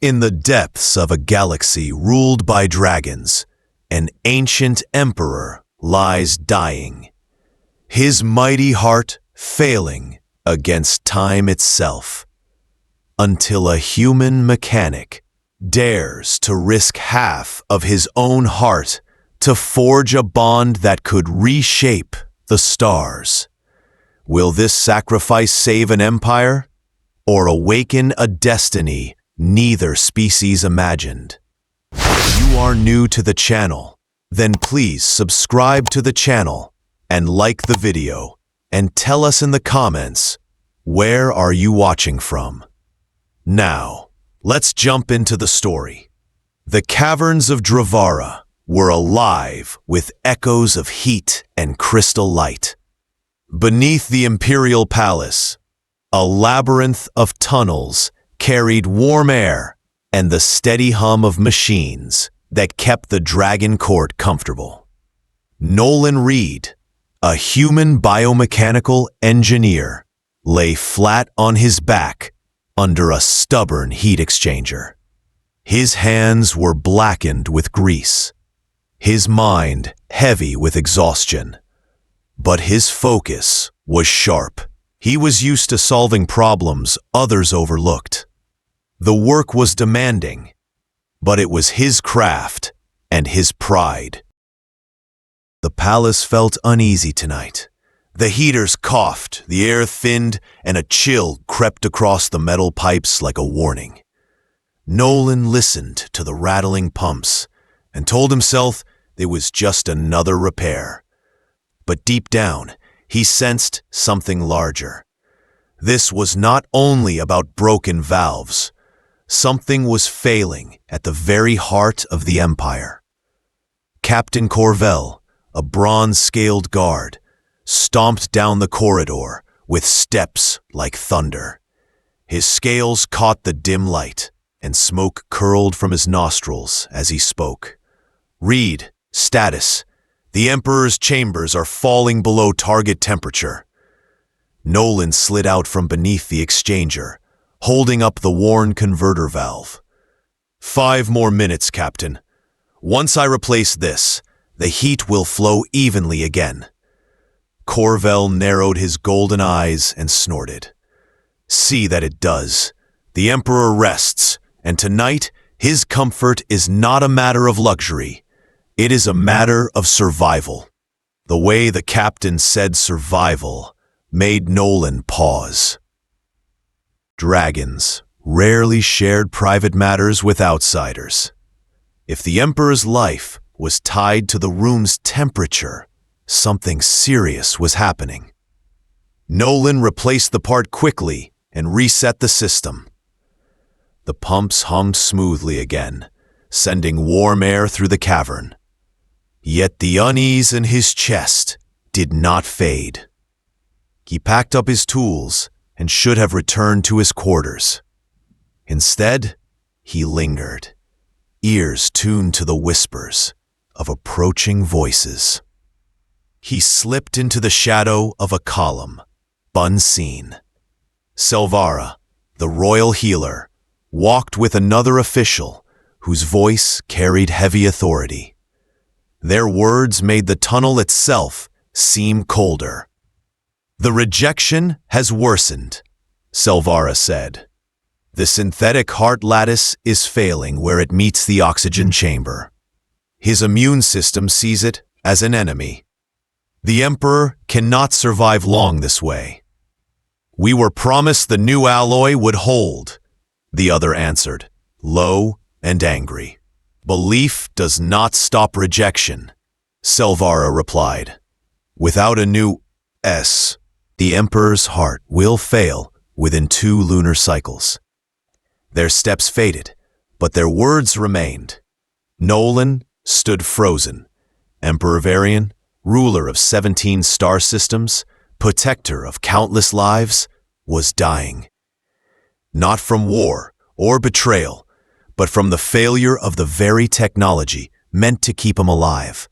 In the depths of a galaxy ruled by dragons, an ancient emperor lies dying, his mighty heart failing against time itself, until a human mechanic dares to risk half of his own heart to forge a bond that could reshape the stars. Will this sacrifice save an empire, or awaken a destiny neither species imagined? If you are new to the channel, then please subscribe to the channel and like the video, and tell us in the comments, where are you watching from? Now, let's jump into the story. The caverns of Dravara were alive with echoes of heat and crystal light. Beneath the Imperial Palace, a labyrinth of tunnels carried warm air and the steady hum of machines that kept the Dragon Court comfortable. Nolan Reed, a human biomechanical engineer, lay flat on his back under a stubborn heat exchanger. His hands were blackened with grease, his mind heavy with exhaustion. But his focus was sharp. He was used to solving problems others overlooked. The work was demanding, but it was his craft and his pride. The palace felt uneasy tonight. The heaters coughed, the air thinned, and a chill crept across the metal pipes like a warning. Nolan listened to the rattling pumps and told himself it was just another repair. But deep down, he sensed something larger. This was not only about broken valves. Something was failing at the very heart of the Empire. Captain Corvell, a bronze-scaled guard, stomped down the corridor with steps like thunder. His scales caught the dim light, and smoke curled from his nostrils as he spoke. "Reed, status. The Emperor's chambers are falling below target temperature." Nolan slid out from beneath the exchanger, holding up the worn converter valve. 5 more minutes, Captain. Once I replace this, the heat will flow evenly again." Corvell narrowed his golden eyes and snorted. "See that it does. The Emperor rests, and tonight his comfort is not a matter of luxury. It is a matter of survival." The way the captain said survival made Nolan pause. Dragons rarely shared private matters with outsiders. If the Emperor's life was tied to the room's temperature, something serious was happening. Nolan replaced the part quickly and reset the system. The pumps hummed smoothly again, sending warm air through the cavern. Yet the unease in his chest did not fade. He packed up his tools and should have returned to his quarters. Instead, he lingered, ears tuned to the whispers of approaching voices. He slipped into the shadow of a column, unseen. Selvara, the royal healer, walked with another official whose voice carried heavy authority. Their words made the tunnel itself seem colder. "The rejection has worsened," Selvara said. "The synthetic heart lattice is failing where it meets the oxygen chamber. His immune system sees it as an enemy. The Emperor cannot survive long this way." "We were promised the new alloy would hold," the other answered, low and angry. "Belief does not stop rejection," Selvara replied. "Without a new S, the Emperor's heart will fail within 2 lunar cycles." Their steps faded, but their words remained. Nolan stood frozen. Emperor Varian, ruler of 17 star systems, protector of countless lives, was dying. Not from war or betrayal, but from the failure of the very technology meant to keep him alive.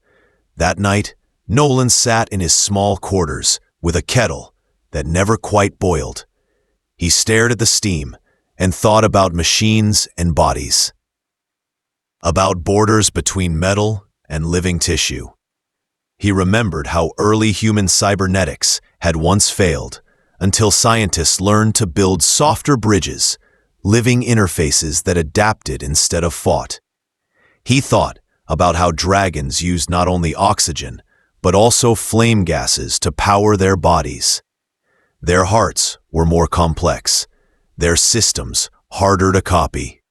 That night, Nolan sat in his small quarters with a kettle that never quite boiled. He stared at the steam and thought about machines and bodies, about borders between metal and living tissue. He remembered how early human cybernetics had once failed until scientists learned to build softer bridges, living interfaces that adapted instead of fought. He thought about how dragons used not only oxygen, but also flame gases to power their bodies. Their hearts were more complex, their systems harder to copy.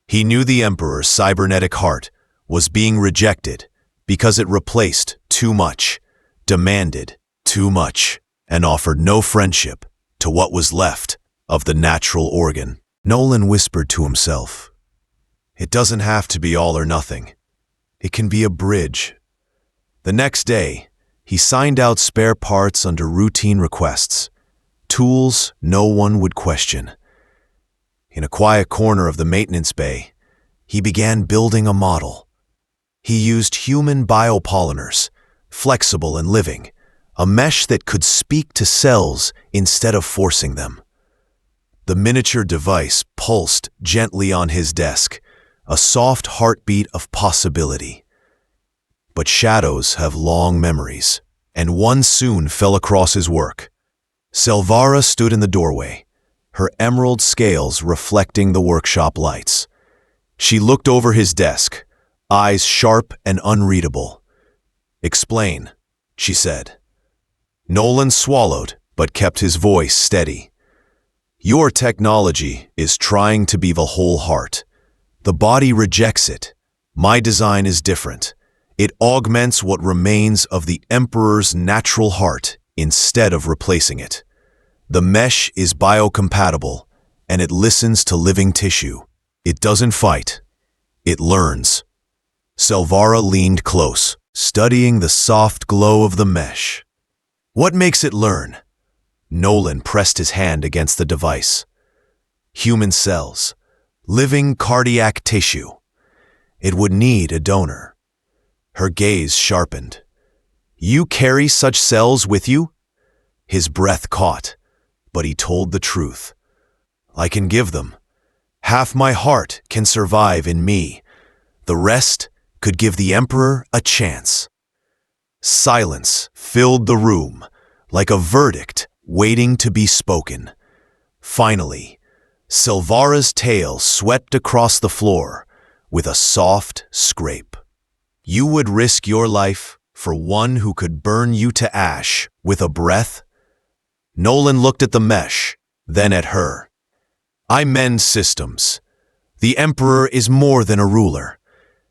He knew the Emperor's cybernetic heart was being rejected because it replaced too much, demanded too much, and offered no friendship to what was left of the natural organ. Nolan whispered to himself, "It doesn't have to be all or nothing. It can be a bridge." The next day, he signed out spare parts under routine requests, tools no one would question. In a quiet corner of the maintenance bay, he began building a model. He used human biopolymers, flexible and living, a mesh that could speak to cells instead of forcing them. The miniature device pulsed gently on his desk, a soft heartbeat of possibility. But shadows have long memories, and one soon fell across his work. Silvara stood in the doorway, her emerald scales reflecting the workshop lights. She looked over his desk, eyes sharp and unreadable. "Explain," she said. Nolan swallowed, but kept his voice steady. "Your technology is trying to be the whole heart. The body rejects it. My design is different. It augments what remains of the Emperor's natural heart instead of replacing it. The mesh is biocompatible, and it listens to living tissue. It doesn't fight. It learns." Silvara leaned close, studying the soft glow of the mesh. "What makes it learn?" Nolan pressed his hand against the device. "Human cells, living cardiac tissue. It would need a donor." Her gaze sharpened. "You carry such cells with you?" His breath caught, but he told the truth. "I can give them. Half my heart can survive in me. The rest could give the Emperor a chance." Silence filled the room, like a verdict waiting to be spoken. Finally, Silvara's tail swept across the floor with a soft scrape. "You would risk your life for one who could burn you to ash with a breath?" Nolan looked at the mesh, then at her. "I mend systems. The Emperor is more than a ruler.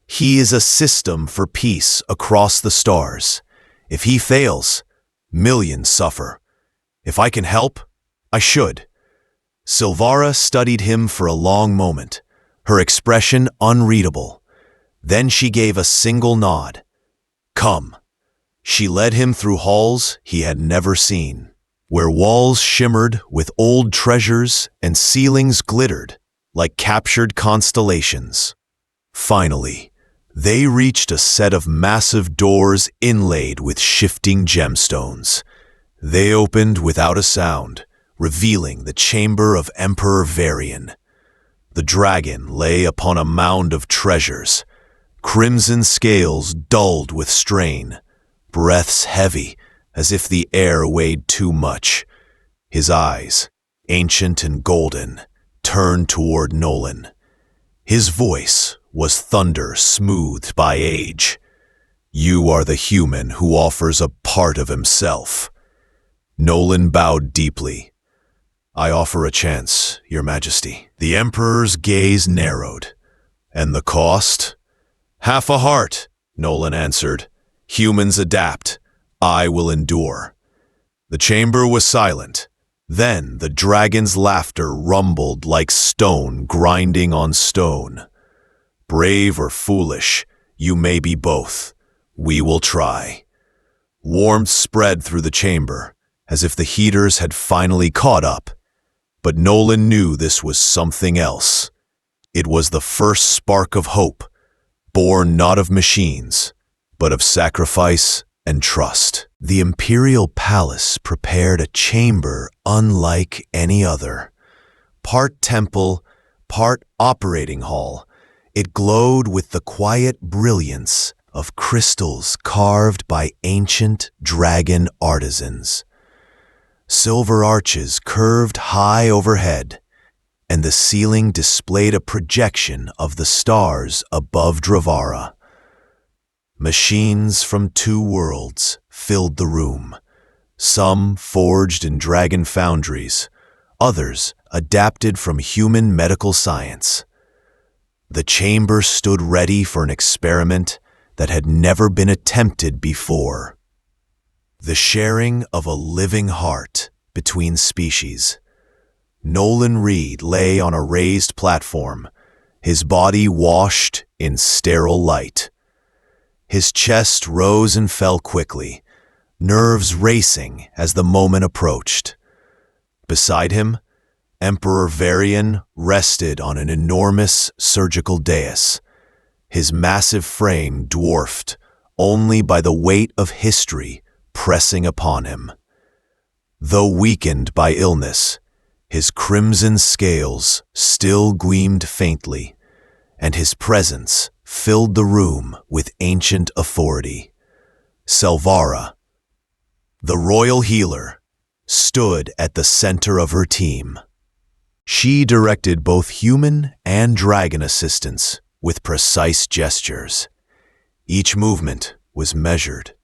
He is a system for peace across the stars. If he fails, millions suffer. If I can help, I should." Silvara studied him for a long moment, her expression unreadable. Then she gave a single nod. "Come." She led him through halls he had never seen, where walls shimmered with old treasures and ceilings glittered like captured constellations. Finally, they reached a set of massive doors inlaid with shifting gemstones. They opened without a sound, revealing the chamber of Emperor Varian. The dragon lay upon a mound of treasures, crimson scales dulled with strain, breaths heavy as if the air weighed too much. His eyes, ancient and golden, turned toward Nolan. His voice was thunder smoothed by age. "You are the human who offers a part of himself." Nolan bowed deeply. "I offer a chance, Your Majesty." The Emperor's gaze narrowed. "And the cost?" "Half a heart," Nolan answered. "Humans adapt. I will endure." The chamber was silent. Then the dragon's laughter rumbled like stone grinding on stone. "Brave or foolish, you may be both. We will try." Warmth spread through the chamber, as if the heaters had finally caught up. But Nolan knew this was something else. It was the first spark of hope, born not of machines, but of sacrifice and trust. The imperial palace prepared a chamber unlike any other. Part temple, part operating hall, it glowed with the quiet brilliance of crystals carved by ancient dragon artisans. Silver arches curved high overhead, and the ceiling displayed a projection of the stars above Dravara. Machines from 2 worlds filled the room, some forged in dragon foundries, others adapted from human medical science. The chamber stood ready for an experiment that had never been attempted before. The sharing of a living heart between species. Nolan Reed lay on a raised platform, his body washed in sterile light. His chest rose and fell quickly, nerves racing as the moment approached. Beside him, Emperor Varian rested on an enormous surgical dais, his massive frame dwarfed only by the weight of history pressing upon him. Though weakened by illness, his crimson scales still gleamed faintly, and his presence filled the room with ancient authority. Selvarra, the royal healer, stood at the center of her team. She directed both human and dragon assistants with precise gestures. Each movement was measured,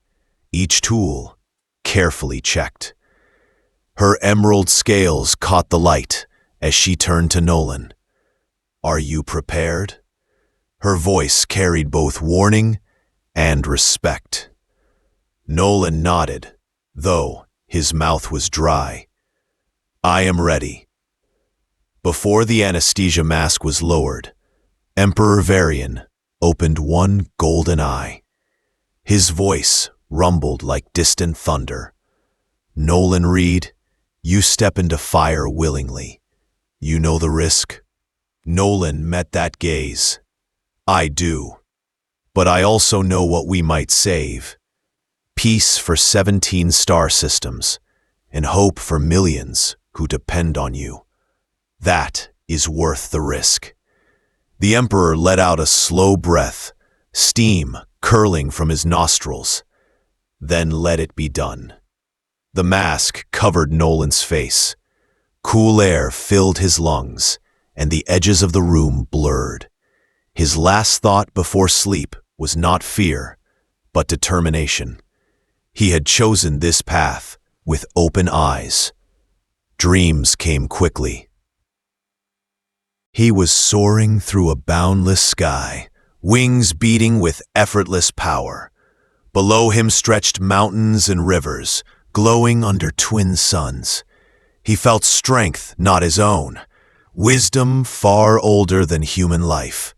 each tool carefully checked. Her emerald scales caught the light as she turned to Nolan. "Are you prepared?" Her voice carried both warning and respect. Nolan nodded, though his mouth was dry. "I am ready." Before the anesthesia mask was lowered, Emperor Varian opened one golden eye. His voice rumbled like distant thunder. "Nolan Reed, you step into fire willingly. You know the risk?" Nolan met that gaze. "I do. But I also know what we might save. Peace for 17 star systems, and hope for millions who depend on you. That is worth the risk." The Emperor let out a slow breath, steam curling from his nostrils. Then let it be done. The mask covered Nolan's face. Cool air filled his lungs, and the edges of the room blurred. His last thought before sleep was not fear, but determination. He had chosen this path with open eyes. Dreams came quickly. He was soaring through a boundless sky, wings beating with effortless power. Below him stretched mountains and rivers, glowing under twin suns. He felt strength not his own, wisdom far older than human life.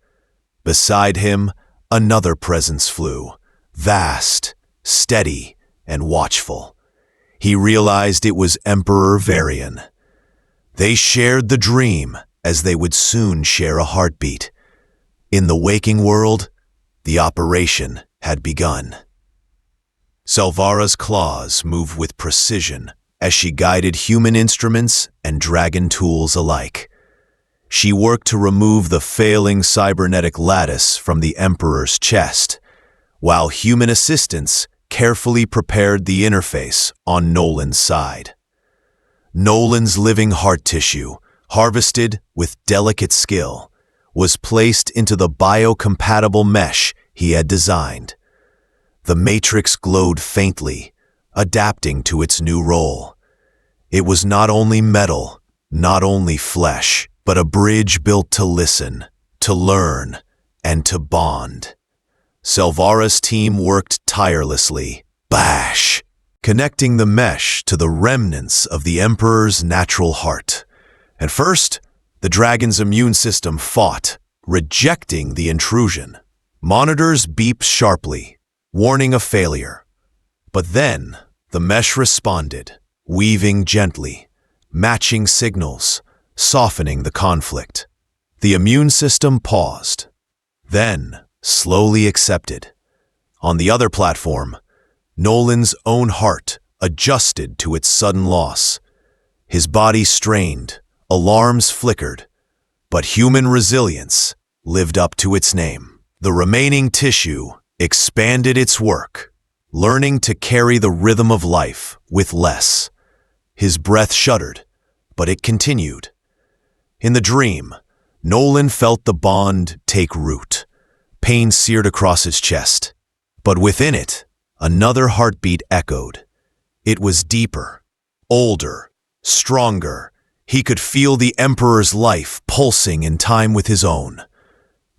Beside him, another presence flew, vast, steady, and watchful. He realized it was Emperor Varian. They shared the dream, as they would soon share a heartbeat. In the waking world, the operation had begun. Selvarra's claws moved with precision as she guided human instruments and dragon tools alike. She worked to remove the failing cybernetic lattice from the Emperor's chest, while human assistants carefully prepared the interface on Nolan's side. Nolan's living heart tissue, harvested with delicate skill, was placed into the biocompatible mesh he had designed. The matrix glowed faintly, adapting to its new role. It was not only metal, not only flesh, but a bridge built to listen, to learn, and to bond. Selvarra's team worked tirelessly, connecting the mesh to the remnants of the Emperor's natural heart. At first, the dragon's immune system fought, rejecting the intrusion. Monitors beeped sharply, warning of failure. But then, the mesh responded, weaving gently, matching signals, softening the conflict. The immune system paused, then slowly accepted. On the other platform, Nolan's own heart adjusted to its sudden loss. His body strained, Alarms flickered, but human resilience lived up to its name. The remaining tissue expanded its work, learning to carry the rhythm of life with less. His breath shuddered, but it continued. In the dream, Nolan felt the bond take root. Pain seared across his chest. But within it, another heartbeat echoed. It was deeper, older, stronger. He could feel the Emperor's life pulsing in time with his own.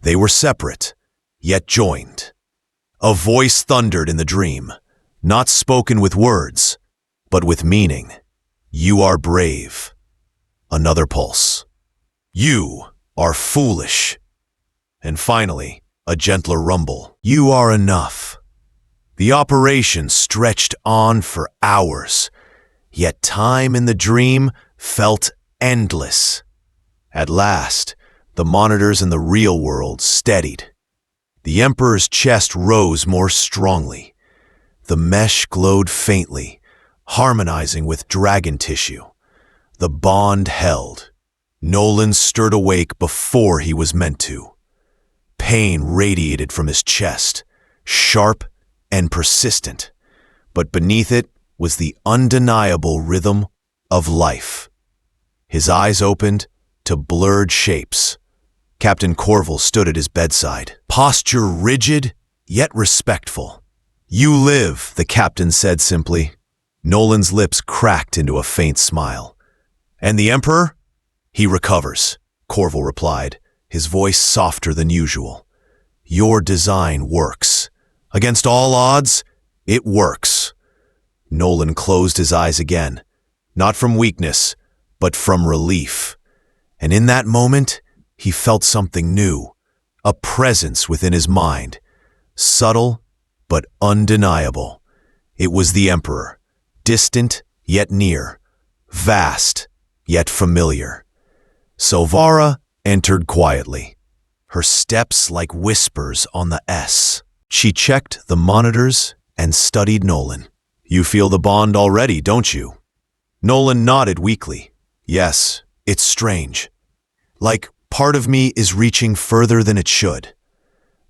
They were separate, yet joined. A voice thundered in the dream, not spoken with words, but with meaning. You are brave. Another pulse. You are foolish. And finally, a gentler rumble. You are enough. The operation stretched on for hours, yet time in the dream felt endless. At last, the monitors in the real world steadied. The Emperor's chest rose more strongly. The mesh glowed faintly, harmonizing with dragon tissue. The bond held. Nolan stirred awake before he was meant to. Pain radiated from his chest, sharp and persistent, but beneath it was the undeniable rhythm of life. His eyes opened to blurred shapes. Captain Corval stood at his bedside, posture rigid yet respectful. You live, the captain said simply. Nolan's lips cracked into a faint smile. And the Emperor? He recovers, Corval replied, his voice softer than usual. Your design works. Against all odds, it works. Nolan closed his eyes again, not from weakness, but from relief. And in that moment, he felt something new, a presence within his mind, subtle but undeniable. It was the Emperor, distant yet near, vast yet familiar. Silvara entered quietly, her steps like whispers on the S. She checked the monitors and studied Nolan. You feel the bond already, don't you? Nolan nodded weakly. Yes, it's strange. Like part of me is reaching further than it should.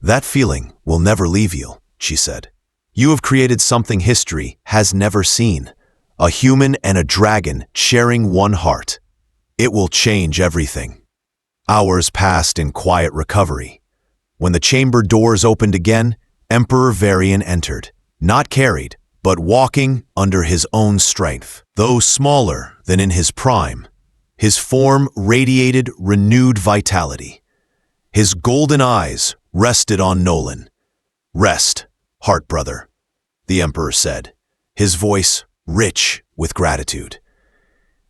That feeling will never leave you, she said. You have created something history has never seen. A human and a dragon sharing one heart. It will change everything. Hours passed in quiet recovery. When the chamber doors opened again, Emperor Varian entered, not carried, but walking under his own strength. Though smaller than in his prime, his form radiated renewed vitality. His golden eyes rested on Nolan. Rest, heart brother, the Emperor said, his voice rich with gratitude.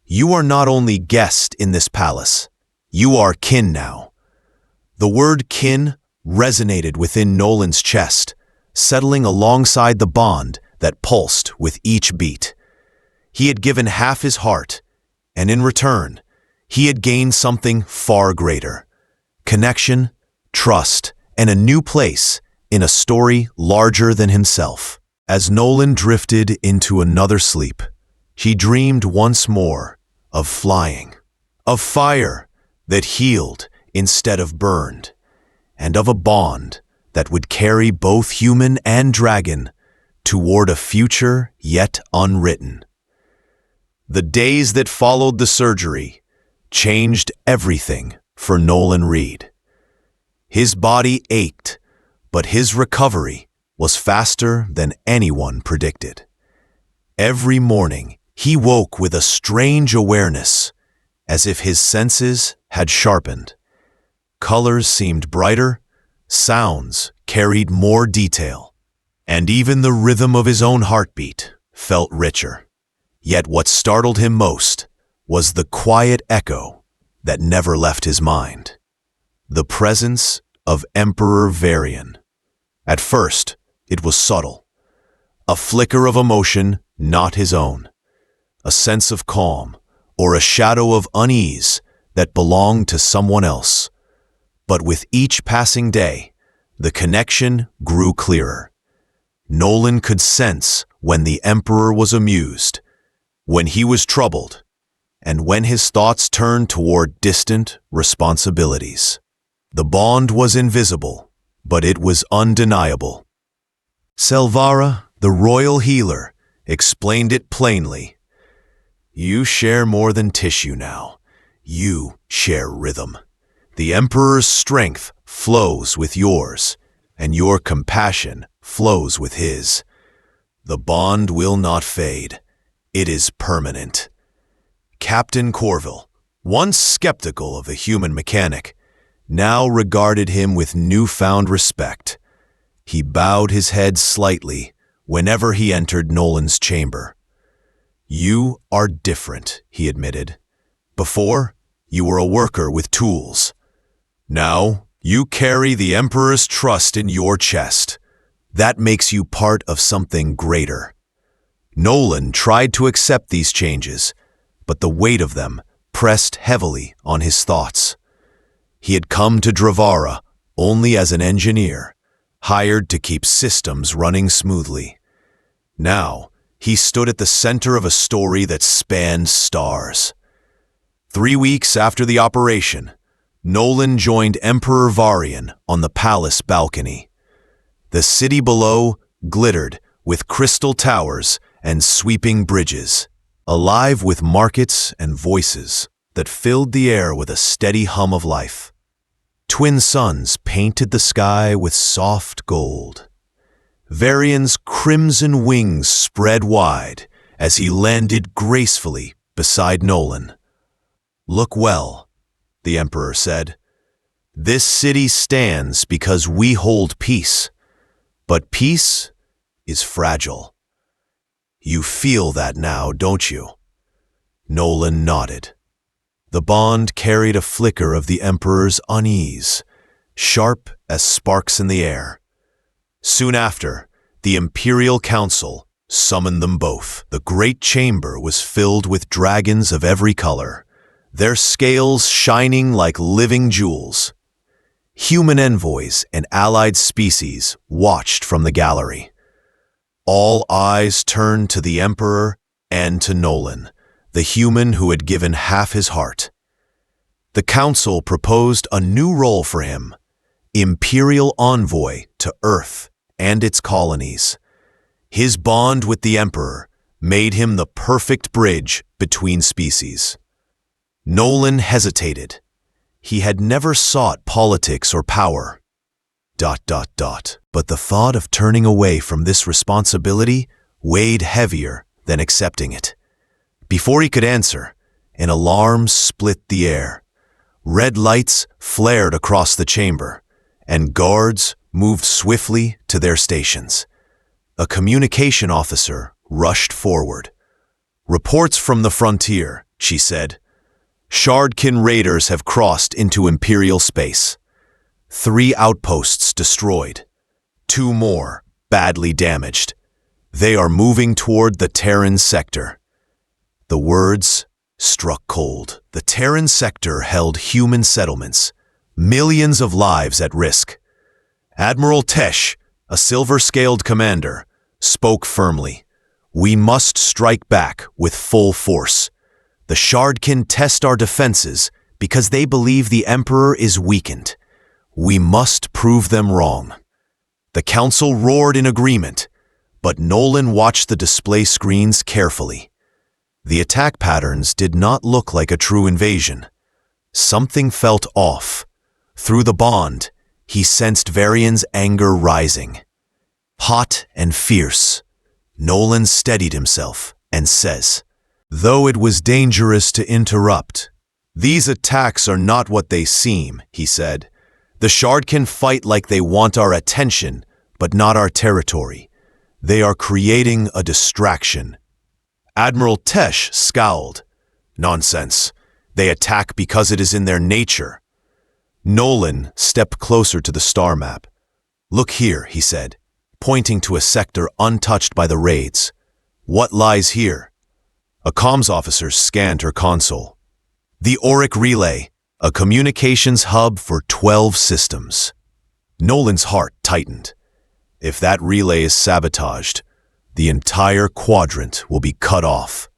You are not only guest in this palace, you are kin now. The word kin resonated within Nolan's chest, settling alongside the bond that pulsed with each beat. He had given half his heart, and in return, he had gained something far greater. Connection, trust, and a new place in a story larger than himself. As Nolan drifted into another sleep, he dreamed once more of flying, of fire that healed instead of burned, and of a bond that would carry both human and dragon toward a future yet unwritten. The days that followed the surgery changed everything for Nolan Reed. His body ached, but his recovery was faster than anyone predicted. Every morning, he woke with a strange awareness, as if his senses had sharpened. Colors seemed brighter, sounds carried more detail, and even the rhythm of his own heartbeat felt richer. Yet what startled him most was the quiet echo that never left his mind. The presence of Emperor Varian. At first, it was subtle. A flicker of emotion not his own. A sense of calm, or a shadow of unease that belonged to someone else. But with each passing day, the connection grew clearer. Nolan could sense when the Emperor was amused, when he was troubled, and when his thoughts turned toward distant responsibilities. The bond was invisible, but it was undeniable. Selvara, the royal healer, explained it plainly. You share more than tissue now. You share rhythm. The Emperor's strength flows with yours, and your compassion flows with his. The bond will not fade. It is permanent. Captain Corville, once skeptical of the human mechanic, now regarded him with newfound respect. He bowed his head slightly whenever he entered Nolan's chamber. You are different, he admitted. Before, you were a worker with tools. Now, you carry the Emperor's trust in your chest. That makes you part of something greater. Nolan tried to accept these changes, but the weight of them pressed heavily on his thoughts. He had come to Dravara only as an engineer, hired to keep systems running smoothly. Now, he stood at the center of a story that spanned stars. 3 weeks after the operation, Nolan joined Emperor Varian on the palace balcony. The city below glittered with crystal towers and sweeping bridges, alive with markets and voices that filled the air with a steady hum of life. Twin suns painted the sky with soft gold. Varian's crimson wings spread wide as he landed gracefully beside Nolan. Look well, the Emperor said. This city stands because we hold peace, but peace is fragile. You feel that now, don't you? Nolan nodded. The bond carried a flicker of the Emperor's unease, sharp as sparks in the air. Soon after, the Imperial Council summoned them both. The great chamber was filled with dragons of every color, their scales shining like living jewels. Human envoys and allied species watched from the gallery. All eyes turned to the Emperor and to Nolan, the human who had given half his heart. The Council proposed a new role for him, Imperial Envoy to Earth and its colonies. His bond with the Emperor made him the perfect bridge between species. Nolan hesitated. He had never sought politics or power. But the thought of turning away from this responsibility weighed heavier than accepting it. Before he could answer, an alarm split the air. Red lights flared across the chamber, and guards moved swiftly to their stations. A communication officer rushed forward. Reports from the frontier, she said. Shardkin raiders have crossed into Imperial space. 3 outposts destroyed. 2 more badly damaged. They are moving toward the Terran sector. The words struck cold. The Terran sector held human settlements, millions of lives at risk. Admiral Tesh, a silver-scaled commander, spoke firmly. We must strike back with full force. The Shardkin test our defenses because they believe the Emperor is weakened. We must prove them wrong. The Council roared in agreement, but Nolan watched the display screens carefully. The attack patterns did not look like a true invasion. Something felt off. Through the bond, he sensed Varian's anger rising. Hot and fierce, Nolan steadied himself and says, Though it was dangerous to interrupt, these attacks are not what they seem, he said. The Shardkin fight like they want our attention, but not our territory. They are creating a distraction. Admiral Tesh scowled. Nonsense. They attack because it is in their nature. Nolan stepped closer to the star map. Look here, he said, pointing to a sector untouched by the raids. What lies here? A comms officer scanned her console. The Auric Relay, a communications hub for 12 systems. Nolan's heart tightened. If that relay is sabotaged, the entire quadrant will be cut off.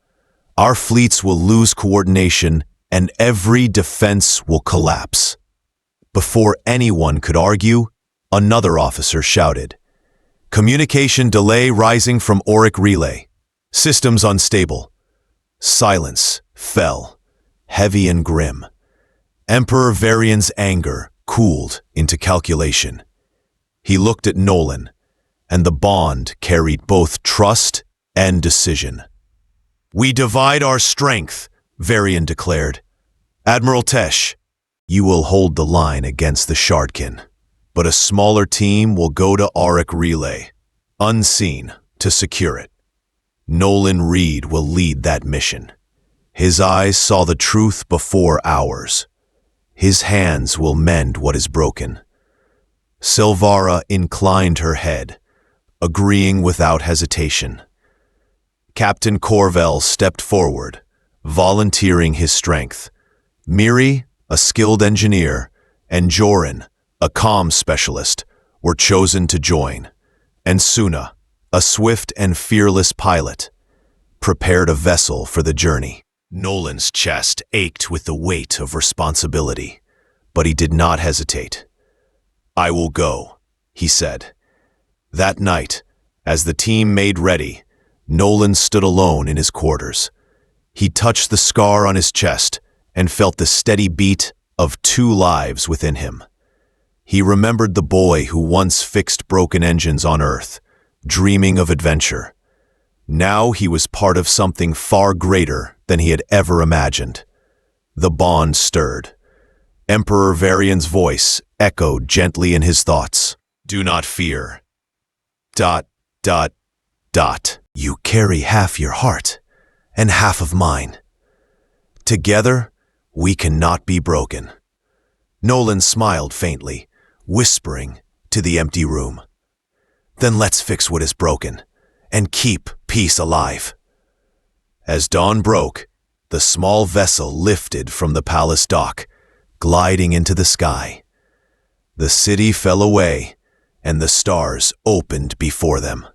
Our fleets will lose coordination and every defense will collapse. Before anyone could argue, another officer shouted, "Communication delay rising from auric relay. Systems unstable." Silence fell, heavy and grim. Emperor Varian's anger cooled into calculation. He looked at Nolan, and the bond carried both trust and decision. "We divide our strength," Varian declared. "Admiral Tesh, you will hold the line against the Shardkin, but a smaller team will go to Auric Relay, unseen, to secure it. Nolan Reed will lead that mission. His eyes saw the truth before ours. His hands will mend what is broken." Silvara inclined her head, agreeing without hesitation. Captain Corvell stepped forward, volunteering his strength. Miri, a skilled engineer, and Joran, a comms specialist, were chosen to join, and Suna, a swift and fearless pilot, prepared a vessel for the journey. Nolan's chest ached with the weight of responsibility, but he did not hesitate. "I will go," he said. That night, as the team made ready, Nolan stood alone in his quarters. He touched the scar on his chest and felt the steady beat of 2 lives within him. He remembered the boy who once fixed broken engines on Earth, dreaming of adventure. Now he was part of something far greater than he had ever imagined. The bond stirred. Emperor Varian's voice echoed gently in his thoughts. "Do not fear. ... You carry half your heart and half of mine. Together, we cannot be broken." Nolan smiled faintly, whispering to the empty room, "Then let's fix what is broken and keep peace alive." As dawn broke, the small vessel lifted from the palace dock, gliding into the sky. The city fell away, and the stars opened before them.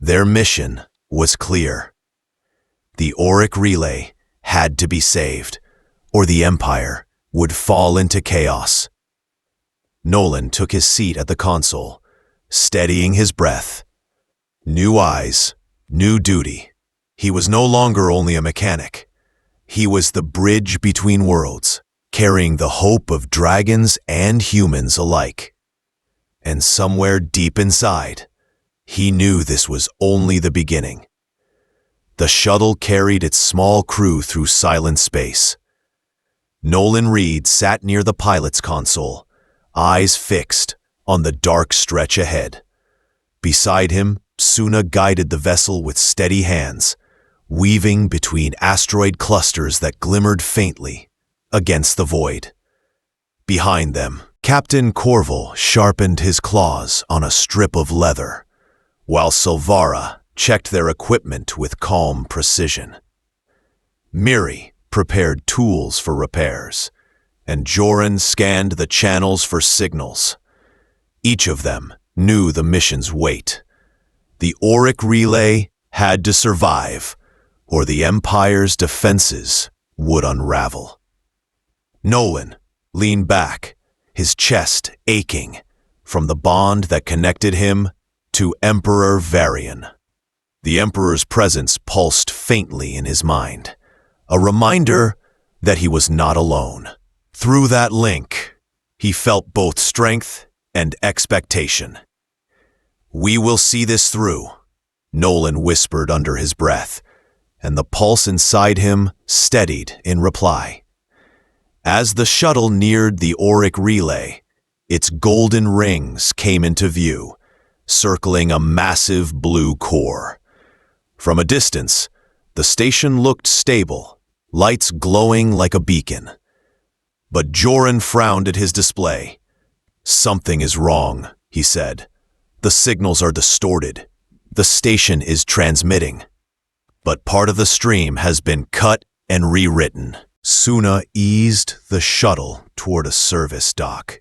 Their mission was clear. The Auric Relay had to be saved, or the Empire would fall into chaos. Nolan took his seat at the console, steadying his breath. New eyes, new duty. He was no longer only a mechanic. He was the bridge between worlds, carrying the hope of dragons and humans alike. And somewhere deep inside, he knew this was only the beginning. The shuttle carried its small crew through silent space. Nolan Reed sat near the pilot's console, eyes fixed on the dark stretch ahead. Beside him, Suna guided the vessel with steady hands, weaving between asteroid clusters that glimmered faintly against the void. Behind them, Captain Corvell sharpened his claws on a strip of leather, while Silvara checked their equipment with calm precision. Miri prepared tools for repairs, and Joran scanned the channels for signals. Each of them knew the mission's weight. The Auric Relay had to survive, or the Empire's defenses would unravel. Nolan leaned back, his chest aching from the bond that connected him to Emperor Varian. The Emperor's presence pulsed faintly in his mind, a reminder that he was not alone. Through that link, he felt both strength and expectation. "We will see this through," Nolan whispered under his breath, and the pulse inside him steadied in reply. As the shuttle neared the Auric Relay, its golden rings came into view, circling a massive blue core. From a distance, the station looked stable, lights glowing like a beacon. But Joran frowned at his display. "Something is wrong," he said. "The signals are distorted. The station is transmitting, but part of the stream has been cut and rewritten." Suna eased the shuttle toward a service dock.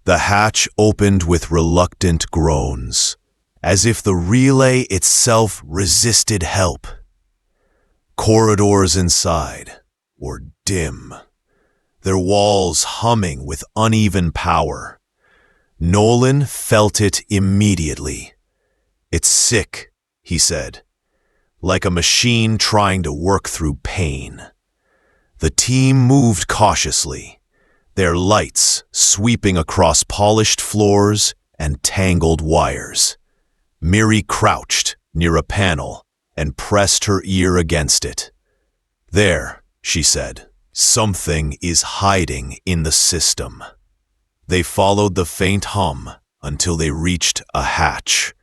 The hatch opened with reluctant groans, as if the relay itself resisted help. Corridors inside were dim, their walls humming with uneven power. Nolan felt it immediately. "It's sick," he said, like a machine trying to work through pain. The team moved cautiously, their lights sweeping across polished floors and tangled wires. Miri crouched near a panel and pressed her ear against it. "There," she said, "something is hiding in the system." They followed the faint hum until they reached a hatch.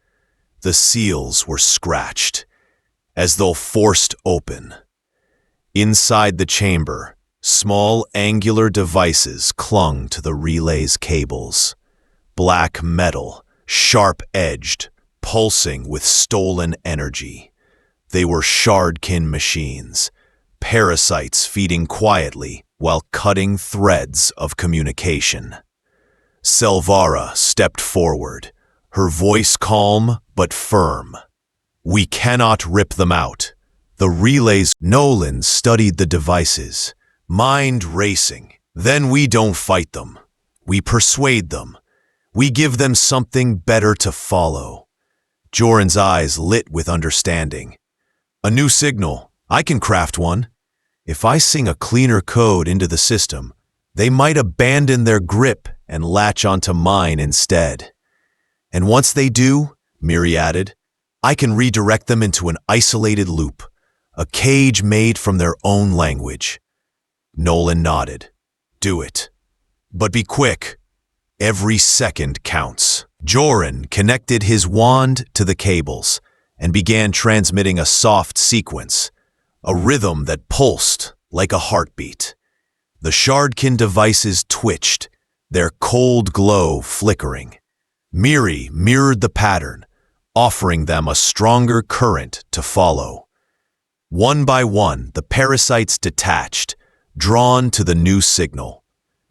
The seals were scratched, as though forced open. Inside the chamber, small angular devices clung to the relay's cables. Black metal, sharp-edged, pulsing with stolen energy. They were shardkin machines, parasites feeding quietly while cutting threads of communication. Selvara stepped forward, her voice calm but firm. "We cannot rip them out. The relays." Nolan studied the devices, mind racing. "Then we don't fight them. We persuade them. We give them something better to follow." Joran's eyes lit with understanding. "A new signal. I can craft one. If I sing a cleaner code into the system, they might abandon their grip and latch onto mine instead. And once they do," Miri added, "I can redirect them into an isolated loop, a cage made from their own language." Nolan nodded. "Do it. But be quick. Every second counts." Joran connected his wand to the cables and began transmitting a soft sequence, a rhythm that pulsed like a heartbeat. The shardkin devices twitched, their cold glow flickering. Miri mirrored the pattern, offering them a stronger current to follow. One by one, the parasites detached, drawn to the new signal.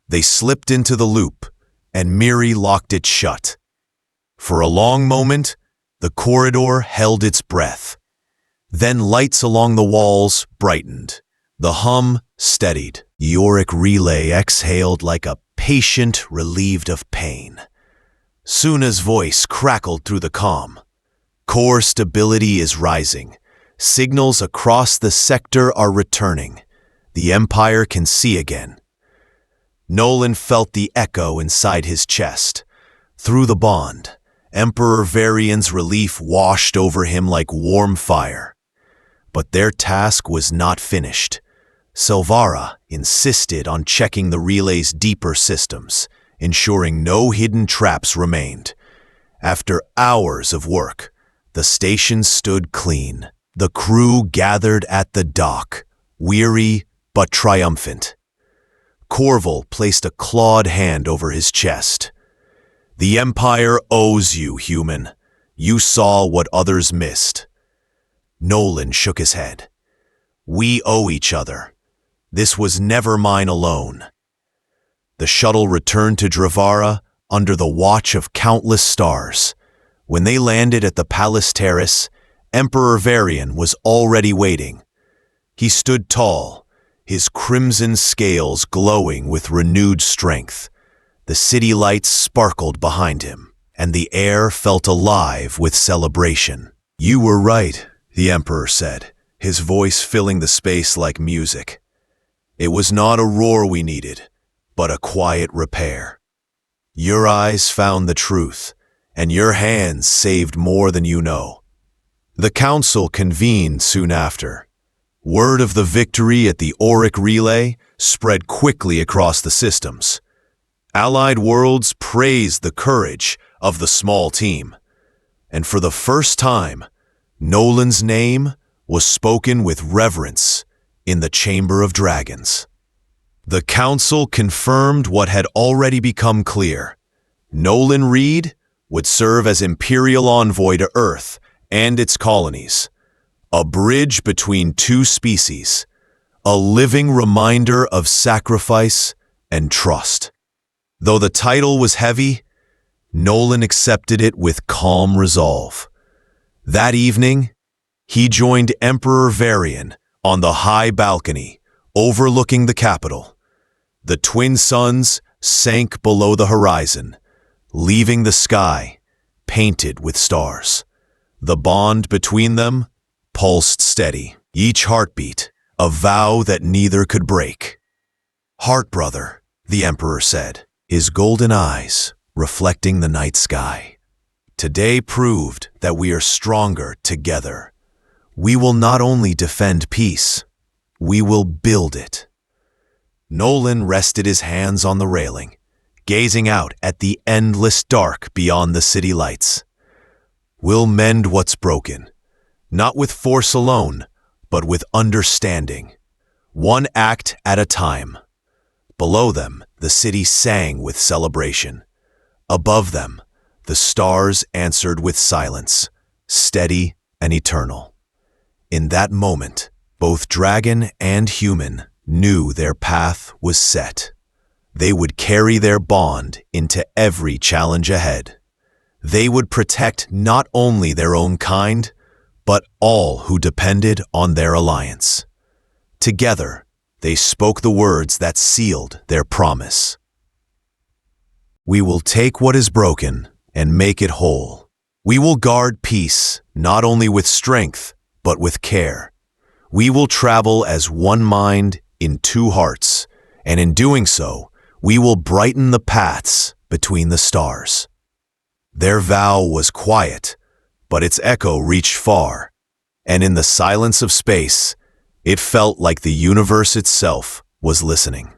They slipped into the loop, and Miri locked it shut. For a long moment, the corridor held its breath. Then lights along the walls brightened. The hum steadied. Yorick relay exhaled like a patient relieved of pain. Suna's voice crackled through the comm. "Core stability is rising. Signals across the sector are returning. The Empire can see again." Nolan felt the echo inside his chest. Through the bond, Emperor Varian's relief washed over him like warm fire. But their task was not finished. Selvara insisted on checking the relay's deeper systems, ensuring no hidden traps remained. After hours of work, the station stood clean. The crew gathered at the dock, weary but triumphant. Corval placed a clawed hand over his chest. "The Empire owes you, human. You saw what others missed." Nolan shook his head. "We owe each other. This was never mine alone." The shuttle returned to Dravara under the watch of countless stars. When they landed at the palace terrace, Emperor Varian was already waiting. He stood tall, his crimson scales glowing with renewed strength. The city lights sparkled behind him, and the air felt alive with celebration. "You were right," the Emperor said, his voice filling the space like music. "It was not a roar we needed, but a quiet repair. Your eyes found the truth, and your hands saved more than you know." The council convened soon after. Word of the victory at the Auric Relay spread quickly across the systems. Allied worlds praised the courage of the small team. And for the first time, Nolan's name was spoken with reverence in the Chamber of Dragons. The council confirmed what had already become clear. Nolan Reed would serve as Imperial Envoy to Earth and its colonies, a bridge between two species, a living reminder of sacrifice and trust. Though the title was heavy, Nolan accepted it with calm resolve. That evening, he joined Emperor Varian On the high balcony, overlooking the capital, the twin suns sank below the horizon, leaving the sky painted with stars. The bond between them pulsed steady, each heartbeat a vow that neither could break. "Heart brother," the Emperor said, his golden eyes reflecting the night sky. "Today proved that we are stronger together. We will not only defend peace, we will build it." Nolan rested his hands on the railing, gazing out at the endless dark beyond the city lights. "We'll mend what's broken, not with force alone, but with understanding, one act at a time." Below them, the city sang with celebration. Above them, the stars answered with silence, steady and eternal. In that moment, both dragon and human knew their path was set. They would carry their bond into every challenge ahead. They would protect not only their own kind, but all who depended on their alliance. Together, they spoke the words that sealed their promise. "We will take what is broken and make it whole. We will guard peace, not only with strength, but with care. We will travel as one mind in two hearts, and in doing so, we will brighten the paths between the stars." Their vow was quiet, but its echo reached far, and in the silence of space, it felt like the universe itself was listening.